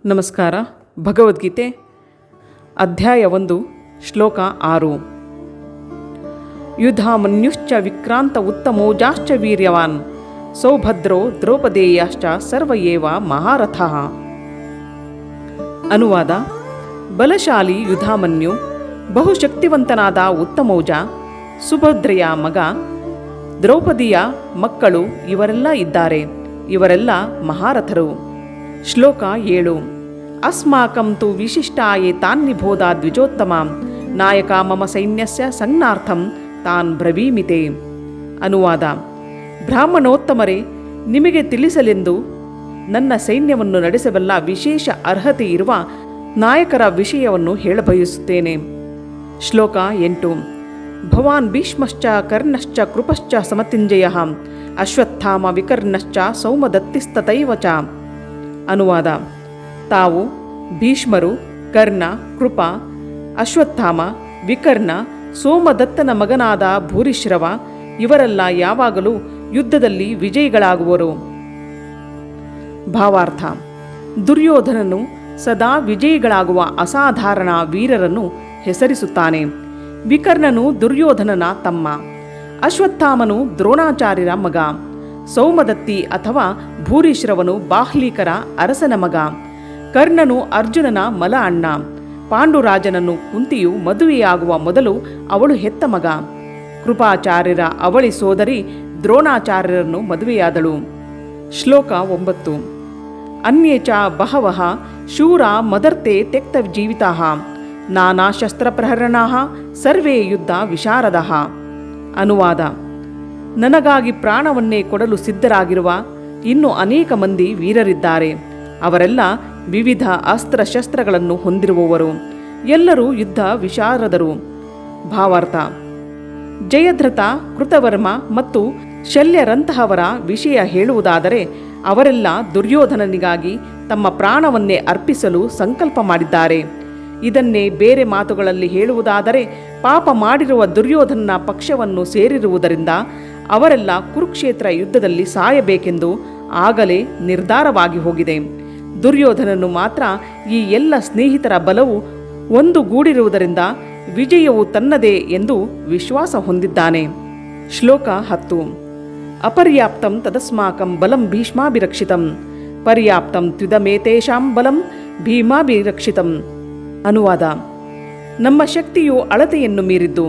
ನಮಸ್ಕಾರ. ಭಗವದ್ಗೀತೆ ಅಧ್ಯಾಯ 1 ಶ್ಲೋಕ 6. ಯುಧಾಮನ್ಯುಶ್ಚ ವಿಕ್ರಾಂತ ಉತ್ತಮೋಜಾಶ್ಚ ವೀರ್ಯವಾನ್ ಸೌಭದ್ರೋ ದ್ರೌಪದೇಯಾಶ್ಚ ಸರ್ವ ಏವ ಮಹಾರಥಃ. ಅನುವಾದ: ಬಲಶಾಲಿ ಯುಧಾಮನ್ಯು, ಬಹುಶಕ್ತಿವಂತನಾದ ಉತ್ತಮೌಜ, ಸುಭದ್ರೆಯ ಮಗ, ದ್ರೌಪದಿಯ ಮಕ್ಕಳು ಇವರೆಲ್ಲ ಇದ್ದಾರೆ. ಇವರೆಲ್ಲ ಮಹಾರಥರು. ಶ್ಲೋಕ 7. ಅಸ್ಮಾಕಂ ತು ವಿಶಿಷ್ಟಾಯೇ ತಾನ್ನಿಬೋಧ ದ್ವಿಜೋತ್ತಮ ನಾಯಕ ಮಮ ಸೈನ್ಯಸ್ಯ ಸಂಜ್ಞಾರ್ಥಂ ತಾನ್ ಬ್ರವೀಮಿತೆ. ಅನುವಾದ: ಬ್ರಾಹ್ಮಣೋತ್ತಮರೇ, ನಿಮಗೆ ತಿಳಿಸಲೆಂದು ನನ್ನ ಸೈನ್ಯವನ್ನು ನಡೆಸಬಲ್ಲ ವಿಶೇಷ ಅರ್ಹತೆ ಇರುವ ನಾಯಕರ ವಿಷಯವನ್ನು ಹೇಳಬಯಸುತ್ತೇನೆ. ಶ್ಲೋಕ 8. ಭವಾನ್ ಭೀಷ್ಮಶ್ಚ ಕರ್ಣಶ್ಚ ಕೃಪಶ್ಚ ಸಮತಿಂಜಯಃ ಅಶ್ವತ್ಥಾಮ ವಿಕರ್ಣಶ್ಚ ಸೌಮದತ್ತಿಸ್ತತೈವ ಚ. ಅನುವಾದ: ತಾವು ಭೀಷ್ಮರು, ಕರ್ಣ, ಕೃಪ, ಅಶ್ವತ್ಥಾಮ, ವಿಕರ್ಣ, ಸೋಮದತ್ತನ ಮಗನಾದ ಭೂರಿಶ್ರವ ಇವರೆಲ್ಲ ಯಾವಾಗಲೂ ಯುದ್ಧದಲ್ಲಿ ವಿಜಯಿಗಳಾಗುವರು. ಭಾವಾರ್ಥ: ದುರ್ಯೋಧನನು ಸದಾ ವಿಜಯಿಗಳಾಗುವ ಅಸಾಧಾರಣ ವೀರರನ್ನು ಹೆಸರಿಸುತ್ತಾನೆ. ವಿಕರ್ಣನು ದುರ್ಯೋಧನನ ತಮ್ಮ, ಅಶ್ವತ್ಥಾಮನು ದ್ರೋಣಾಚಾರ್ಯರ ಮಗ, ಸೌಮದತ್ತಿ ಅಥವಾ ಭೂರಿಶ್ರವನು ಬಾಹ್ಲೀಕರ ಅರಸನ ಮಗ, ಕರ್ಣನು ಅರ್ಜುನನ ಮಲ ಅಣ್ಣ, ಪಾಂಡುರಾಜನನ್ನು ಕುಂತಿಯು ಮದುವೆಯಾಗುವ ಮೊದಲು ಅವಳು ಹೆತ್ತ ಮಗ, ಕೃಪಾಚಾರ್ಯರ ಅವಳಿ ಸೋದರಿ ದ್ರೋಣಾಚಾರ್ಯರನ್ನು ಮದುವೆಯಾದಳು. ಶ್ಲೋಕ 9. ಅನ್ಯೇ ಚ ಬಹವಃ ಶೂರ ಮದರ್ತೆ ತ್ಯಕ್ತ ಜೀವಿತಾಃ ನಾನಾ ಶಸ್ತ್ರಪ್ರಹರಣಾಃ ಸರ್ವೇ ಯುದ್ಧ ವಿಶಾರದಃ. ಅನುವಾದ: ನನಗಾಗಿ ಪ್ರಾಣವನ್ನೇ ಕೊಡಲು ಸಿದ್ಧರಾಗಿರುವ ಇನ್ನೂ ಅನೇಕ ಮಂದಿ ವೀರರಿದ್ದಾರೆ. ಅವರೆಲ್ಲ ವಿವಿಧ ಅಸ್ತ್ರಶಸ್ತ್ರಗಳನ್ನು ಹೊಂದಿರುವವರು. ಎಲ್ಲರೂ ಯುದ್ಧ ವಿಶಾರದರು. ಭಾವಾರ್ಥ: ಜಯದ್ರಥ, ಕೃತವರ್ಮ ಮತ್ತು ಶಲ್ಯರಂತಹವರ ವಿಷಯ ಹೇಳುವುದಾದರೆ ಅವರೆಲ್ಲ ದುರ್ಯೋಧನನಿಗಾಗಿ ತಮ್ಮ ಪ್ರಾಣವನ್ನೇ ಅರ್ಪಿಸಲು ಸಂಕಲ್ಪ ಮಾಡಿದ್ದಾರೆ. ಇದನ್ನೇ ಬೇರೆ ಮಾತುಗಳಲ್ಲಿ ಹೇಳುವುದಾದರೆ ಪಾಪ ಮಾಡಿರುವ ದುರ್ಯೋಧನನ ಪಕ್ಷವನ್ನು ಸೇರಿರುವುದರಿಂದ ಅವರೆಲ್ಲ ಕುರುಕ್ಷೇತ್ರ ಯುದ್ಧದಲ್ಲಿ ಸಾಯಬೇಕೆಂದು ಆಗಲೇ ನಿರ್ಧಾರವಾಗಿ ಹೋಗಿದೆ. ದುರ್ಯೋಧನನು ಮಾತ್ರ ಈ ಎಲ್ಲ ಸ್ನೇಹಿತರ ಬಲವು ಒಂದುಗೂಡಿರುವುದರಿಂದ ವಿಜಯವು ತನ್ನದೇ ಎಂದು ವಿಶ್ವಾಸ ಹೊಂದಿದ್ದಾನೆ. ಶ್ಲೋಕ 10. ಅಪರ್ಯಾಪ್ತಂ ತದಸ್ಮಾಕಂ ಬಲಂ ಭೀಷ್ಮಾಭಿರಕ್ಷಿತಂ ಪರ್ಯಾಪ್ತಂ ತ್ವಿದಮೇತೇಷಾಂ ಬಲಂ ಭೀಮಾಭಿರಕ್ಷಿತಂ. ಅನುವಾದ: ನಮ್ಮ ಶಕ್ತಿಯು ಅಳತೆಯನ್ನು ಮೀರಿದ್ದು.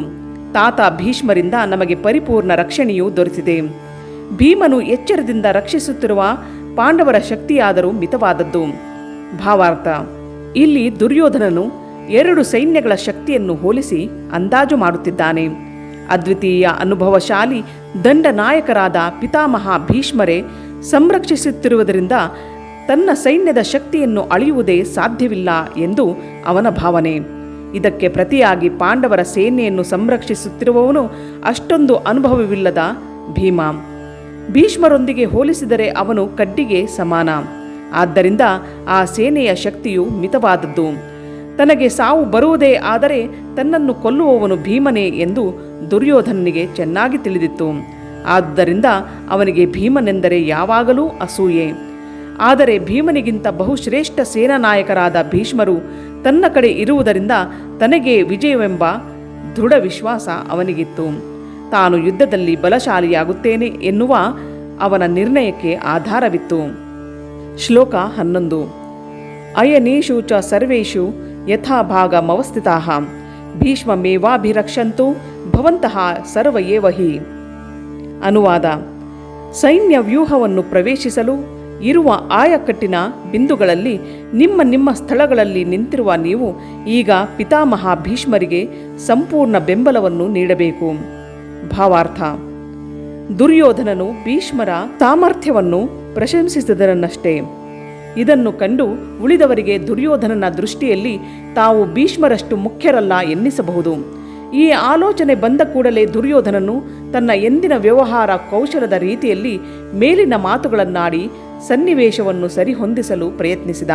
ತಾತ ಭೀಷ್ಮರಿಂದ ನಮಗೆ ಪರಿಪೂರ್ಣ ರಕ್ಷಣೆಯು ದೊರೆತಿದೆ. ಭೀಮನು ಎಚ್ಚರದಿಂದ ರಕ್ಷಿಸುತ್ತಿರುವ ಪಾಂಡವರ ಶಕ್ತಿಯಾದರೂ ಮಿತವಾದದ್ದು. ಭಾವಾರ್ಥ: ಇಲ್ಲಿ ದುರ್ಯೋಧನನು 2 ಸೈನ್ಯಗಳ ಶಕ್ತಿಯನ್ನು ಹೋಲಿಸಿ ಅಂದಾಜು ಮಾಡುತ್ತಿದ್ದಾನೆ. ಅದ್ವಿತೀಯ ಅನುಭವಶಾಲಿ ದಂಡನಾಯಕರಾದ ಪಿತಾಮಹ ಭೀಷ್ಮರೇ ಸಂರಕ್ಷಿಸುತ್ತಿರುವುದರಿಂದ ತನ್ನ ಸೈನ್ಯದ ಶಕ್ತಿಯನ್ನು ಅಳೆಯುವುದೇ ಸಾಧ್ಯವಿಲ್ಲ ಎಂದು ಅವನ ಭಾವನೆ. ಇದಕ್ಕೆ ಪ್ರತಿಯಾಗಿ ಪಾಂಡವರ ಸೇನೆಯನ್ನು ಸಂರಕ್ಷಿಸುತ್ತಿರುವವನು ಅಷ್ಟೊಂದು ಅನುಭವವಿಲ್ಲದ ಭೀಮ. ಭೀಷ್ಮರೊಂದಿಗೆ ಹೋಲಿಸಿದರೆ ಅವನು ಕಡ್ಡಿಗೆ ಸಮಾನ. ಆದ್ದರಿಂದ ಆ ಸೇನೆಯ ಶಕ್ತಿಯು ಮಿತವಾದದ್ದು. ತನಗೆ ಸಾವು ಬರುವುದೇ ಆದರೆ ತನ್ನನ್ನು ಕೊಲ್ಲುವವನು ಭೀಮನೇ ಎಂದು ದುರ್ಯೋಧನನಿಗೆ ಚೆನ್ನಾಗಿ ತಿಳಿದಿತ್ತು. ಆದ್ದರಿಂದ ಅವನಿಗೆ ಭೀಮನೆಂದರೆ ಯಾವಾಗಲೂ ಅಸೂಯೆ. ಆದರೆ ಭೀಮನಿಗಿಂತ ಬಹುಶ್ರೇಷ್ಠ ಸೇನಾ ನಾಯಕರಾದ ಭೀಷ್ಮರು ತನ್ನ ಕಡೆ ಇರುವುದರಿಂದ ತನಗೆ ವಿಜಯವೆಂಬ ದೃಢ ವಿಶ್ವಾಸ ಅವನಿಗಿತ್ತು. ತಾನು ಯುದ್ಧದಲ್ಲಿ ಬಲಶಾಲಿಯಾಗುತ್ತೇನೆ ಎನ್ನುವ ಅವನ ನಿರ್ಣಯಕ್ಕೆ ಆಧಾರವಿತ್ತು. ಶ್ಲೋಕ 11. ಅಯನೇಷು ಚ ಸರ್ವೇಷು ಯಥಾಭಾಗಮವಸ್ಥಿತಾಃ ಭೀಷ್ಮಮೇವಾಭಿರಕ್ಷಂತು ಭವಂತಃ ಸರ್ವ ಏವ ಹಿ. ಅನುವಾದ: ಸೈನ್ಯ ವ್ಯೂಹವನ್ನು ಪ್ರವೇಶಿಸಲು ಇರುವ ಆಯಕಟ್ಟಿನ ಬಿಂದುಗಳಲ್ಲಿ ನಿಮ್ಮ ಸ್ಥಳಗಳಲ್ಲಿ ನಿಂತಿರುವ ನೀವು ಈಗ ಪಿತಾಮಹ ಭೀಷ್ಮರಿಗೆ ಸಂಪೂರ್ಣ ಬೆಂಬಲವನ್ನು ನೀಡಬೇಕು. ಭಾವಾರ್ಥ: ದುರ್ಯೋಧನನು ಭೀಷ್ಮರ ಸಾಮರ್ಥ್ಯವನ್ನು ಪ್ರಶಂಸಿಸಿದನಷ್ಟೇ. ಇದನ್ನು ಕಂಡು ಉಳಿದವರಿಗೆ ದುರ್ಯೋಧನನ ದೃಷ್ಟಿಯಲ್ಲಿ ತಾವು ಭೀಷ್ಮರಷ್ಟು ಮುಖ್ಯರಲ್ಲ ಎನ್ನಿಸಬಹುದು. ಈ ಆಲೋಚನೆ ಬಂದ ಕೂಡಲೇ ದುರ್ಯೋಧನನು ತನ್ನ ಎಂದಿನ ವ್ಯವಹಾರ ಕೌಶಲದ ರೀತಿಯಲ್ಲಿ ಮೇಲಿನ ಮಾತುಗಳನ್ನಾಡಿ ಸನ್ನಿವೇಶವನ್ನು ಸರಿಹೊಂದಿಸಲು ಪ್ರಯತ್ನಿಸಿದ.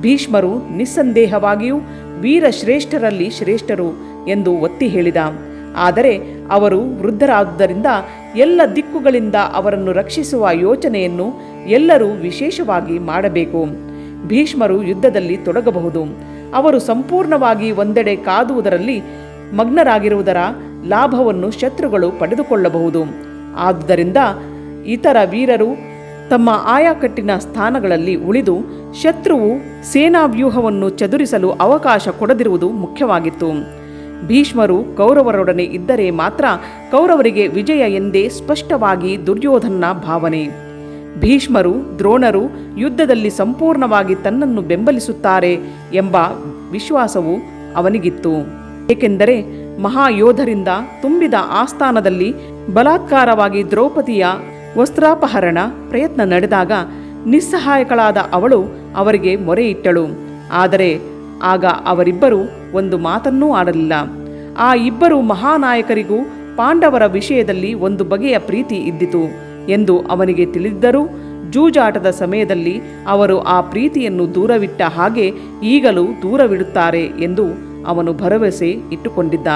ಭೀಷ್ಮರು ನಿಸ್ಸಂದೇಹವಾಗಿಯೂ ವೀರಶ್ರೇಷ್ಠರಲ್ಲಿ ಶ್ರೇಷ್ಠರು ಎಂದು ಒತ್ತಿ ಹೇಳಿದ. ಆದರೆ ಅವರು ವೃದ್ಧರಾದುದರಿಂದ ಎಲ್ಲ ದಿಕ್ಕುಗಳಿಂದ ಅವರನ್ನು ರಕ್ಷಿಸುವ ಯೋಚನೆಯನ್ನು ಎಲ್ಲರೂ ವಿಶೇಷವಾಗಿ ಮಾಡಬೇಕು. ಭೀಷ್ಮರು ಯುದ್ಧದಲ್ಲಿ ತೊಡಗಬಹುದು. ಅವರು ಸಂಪೂರ್ಣವಾಗಿ ಒಂದೆಡೆ ಕಾದುವುದರಲ್ಲಿ ಮಗ್ನರಾಗಿರುವುದರ ಲಾಭವನ್ನು ಶತ್ರುಗಳು ಪಡೆದುಕೊಳ್ಳಬಹುದು. ಆದುದರಿಂದ ಇತರ ವೀರರು ತಮ್ಮ ಆಯಾಕಟ್ಟಿನ ಸ್ಥಾನಗಳಲ್ಲಿ ಉಳಿದು ಶತ್ರುವು ಸೇನಾವ್ಯೂಹವನ್ನು ಚದುರಿಸಲು ಅವಕಾಶ ಕೊಡದಿರುವುದು ಮುಖ್ಯವಾಗಿತ್ತು. ಭೀಷ್ಮರು ಕೌರವರೊಡನೆ ಇದ್ದರೆ ಮಾತ್ರ ಕೌರವರಿಗೆ ವಿಜಯ ಎಂದೇ ಸ್ಪಷ್ಟವಾಗಿ ದುರ್ಯೋಧನನ ಭಾವನೆ. ಭೀಷ್ಮರು, ದ್ರೋಣರು ಯುದ್ಧದಲ್ಲಿ ಸಂಪೂರ್ಣವಾಗಿ ತನ್ನನ್ನು ಬೆಂಬಲಿಸುತ್ತಾರೆ ಎಂಬ ವಿಶ್ವಾಸವು ಅವನಿಗಿತ್ತು. ಏಕೆಂದರೆ ಮಹಾಯೋಧರಿಂದ ತುಂಬಿದ ಆಸ್ಥಾನದಲ್ಲಿ ಬಲಾತ್ಕಾರವಾಗಿ ದ್ರೌಪದಿಯ ವಸ್ತ್ರಾಪಹರಣ ಪ್ರಯತ್ನ ನಡೆದಾಗ ನಿಸ್ಸಹಾಯಕಳಾದ ಅವಳು ಅವರಿಗೆ ಮೊರೆಯಿಟ್ಟಳು. ಆದರೆ ಆಗ ಅವರಿಬ್ಬರೂ ಒಂದು ಮಾತನ್ನೂ ಆಡಲಿಲ್ಲ. ಆ ಇಬ್ಬರು ಮಹಾನಾಯಕರಿಗೂ ಪಾಂಡವರ ವಿಷಯದಲ್ಲಿ ಒಂದು ಬಗೆಯ ಪ್ರೀತಿ ಇದ್ದಿತು ಎಂದು ಅವನಿಗೆ ತಿಳಿದಿದ್ದರೂ ಜೂಜಾಟದ ಸಮಯದಲ್ಲಿ ಅವರು ಆ ಪ್ರೀತಿಯನ್ನು ದೂರವಿಟ್ಟ ಹಾಗೆ ಈಗಲೂ ದೂರವಿಡುತ್ತಾರೆ ಎಂದು ಅವನು ಭರವಸೆ ಇಟ್ಟುಕೊಂಡಿದ್ದ.